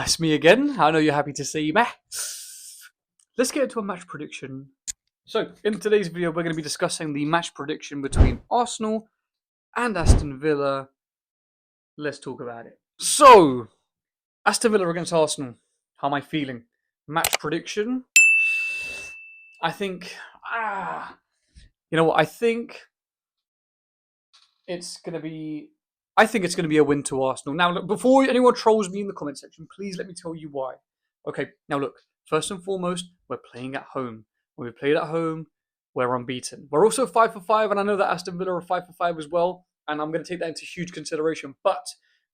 It's me again. I know you're happy to see me. Let's get into a match prediction. So, in today's video, we're going to be discussing the match prediction between Arsenal and Aston Villa. Let's talk about it. So, Aston Villa against Arsenal. How am I feeling? Match prediction. I think. You know what? I think it's going to be a win to Arsenal. Now, look, before anyone trolls me in the comment section, please let me tell you why. Okay, now look, first and foremost, we're playing at home. When we played at home, we're unbeaten. We're also 5 for 5, and I know that Aston Villa are 5 for 5 as well, and I'm going to take that into huge consideration. But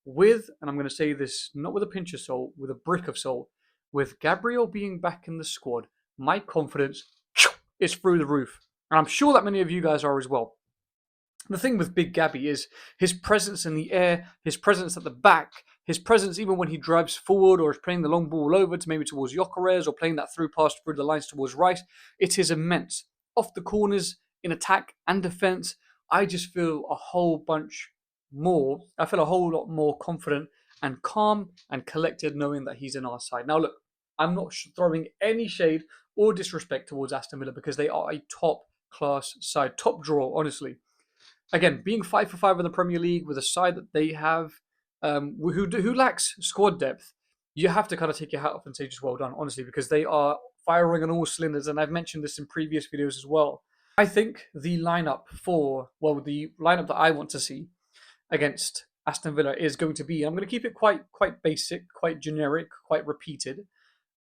and I'm going to say this not with a pinch of salt, with a brick of salt, with Gabriel being back in the squad, my confidence is through the roof. And I'm sure that many of you guys are as well. The thing with Big Gabby is his presence in the air, his presence at the back, his presence even when he drives forward or is playing the long ball over to maybe towards Gyökeres or playing that through pass through the lines towards right. It is immense. Off the corners, in attack and defence, I just feel a whole lot more confident and calm and collected knowing that he's in our side. Now look, I'm not throwing any shade or disrespect towards Aston Villa because they are a top class side, top draw, honestly. Again, being 5 for 5 in the Premier League with a side that they have, who lacks squad depth, you have to kind of take your hat off and say just well done, honestly, because they are firing on all cylinders, and I've mentioned this in previous videos as well. I think the lineup that I want to see against Aston Villa is going to be, I'm going to keep it quite basic, quite generic, quite repeated.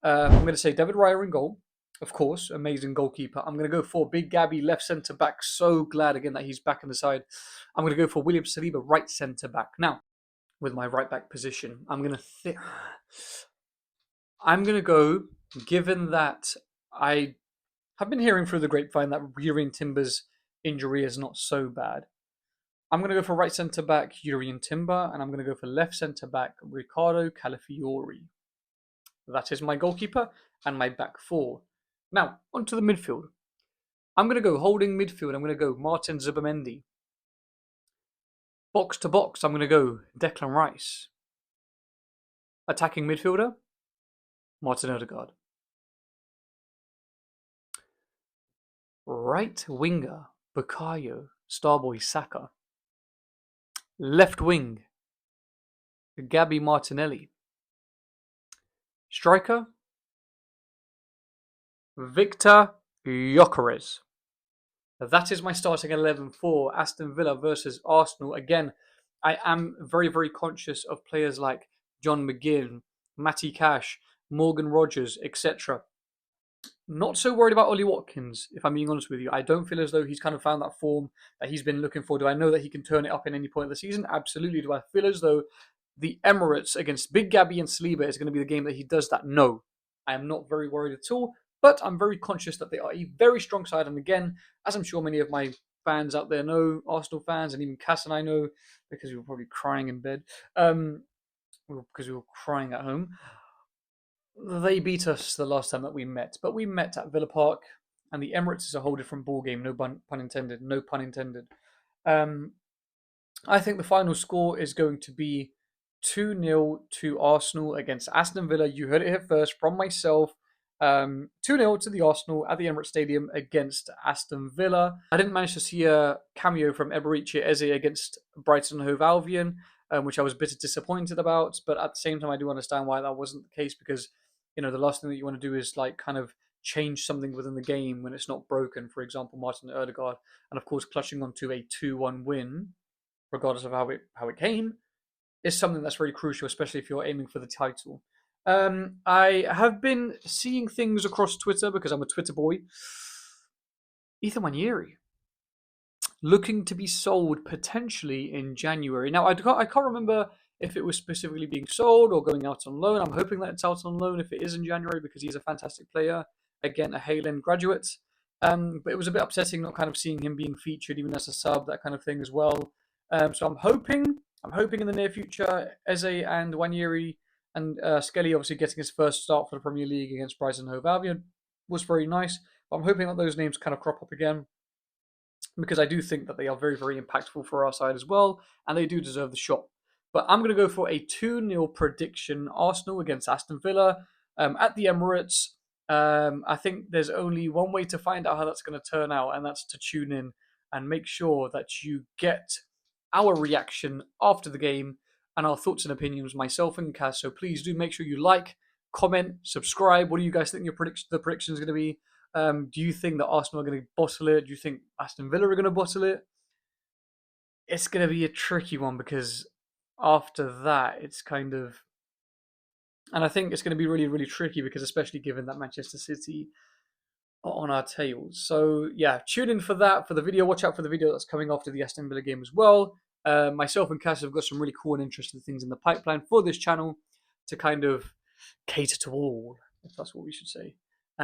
I'm going to say David Raya in goal. Of course, amazing goalkeeper. I'm going to go for Big Gabby, left centre back. So glad again that he's back in the side. I'm going to go for William Saliba, right centre back. Now, with my right back position, I'm going to go, given that I have been hearing through the grapevine that Jurrien Timber's injury is not so bad. I'm going to go for right centre back, Jurrien Timber, and I'm going to go for left centre back, Riccardo Calafiori. That is my goalkeeper and my back four. Now, onto the midfield. I'm going to go holding midfield. I'm going to go Martin Zubimendi. Box to box, I'm going to go Declan Rice. Attacking midfielder, Martin Odegaard. Right winger, Bukayo Starboy Saka. Left wing, Gabby Martinelli. Striker, Victor Gyökeres. That is my starting 11 for Aston Villa versus Arsenal. Again, I am very, very conscious of players like John McGinn, Matty Cash, Morgan Rogers, etc. Not so worried about Ollie Watkins, if I'm being honest with you. I don't feel as though he's kind of found that form that he's been looking for. Do I know that he can turn it up in any point of the season? Absolutely. Do I feel as though the Emirates against Big Gabby and Saliba is going to be the game that he does that? No. I am not very worried at all. But I'm very conscious that they are a very strong side. And again, as I'm sure many of my fans out there know, Arsenal fans, and even Cass and I know, because we were probably crying in bed, because we were crying at home. They beat us the last time that we met. But we met at Villa Park, and the Emirates is a whole different ballgame. No pun intended. No pun intended. I think the final score is going to be 2-0 to Arsenal against Aston Villa. You heard it here first from myself. 2-0 to the Arsenal at the Emirates Stadium against Aston Villa. I didn't manage to see a cameo from Eberechi Eze against Brighton Hove Albion, which I was a bit disappointed about. But at the same time, I do understand why that wasn't the case because, you know, the last thing that you want to do is like kind of change something within the game when it's not broken. For example, Martin Odegaard, and of course, clutching onto a 2-1 win, regardless of how it came, is something that's very crucial, especially if you're aiming for the title. I have been seeing things across Twitter because I'm a Twitter boy. Ethan Nwaneri looking to be sold potentially in January. Now, I can't remember if it was specifically being sold or going out on loan. I'm hoping that it's out on loan if it is in January because he's a fantastic player. Again, a Halen graduate. But it was a bit upsetting not kind of seeing him being featured even as a sub, that kind of thing as well. So I'm hoping in the near future, Eze and Nwaneri and Skelly obviously getting his first start for the Premier League against Brighton Hove Albion was very nice. But I'm hoping that those names kind of crop up again because I do think that they are very, very impactful for our side as well, and they do deserve the shot. But I'm going to go for a 2-0 prediction, Arsenal against Aston Villa at the Emirates. I think there's only one way to find out how that's going to turn out, and that's to tune in and make sure that you get our reaction after the game and our thoughts and opinions, myself and Kaz. So please do make sure you like, comment, subscribe. What do you guys think the prediction is going to be? Do you think that Arsenal are going to bottle it? Do you think Aston Villa are going to bottle it? It's going to be a tricky one because after that, it's kind of. And I think it's going to be really, really tricky because, especially given that Manchester City are on our tails. So, yeah, tune in for that, for the video. Watch out for the video that's coming after the Aston Villa game as well. Myself and Cass have got some really cool and interesting things in the pipeline for this channel to kind of cater to all, if that's what we should say.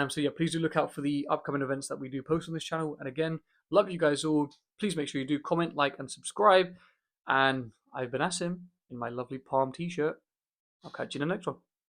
So yeah, please do look out for the upcoming events that we do post on this channel. And again, love you guys all. Please make sure you do comment, like, and subscribe. And I've been Asim in my lovely Palm t-shirt. I'll catch you in the next one.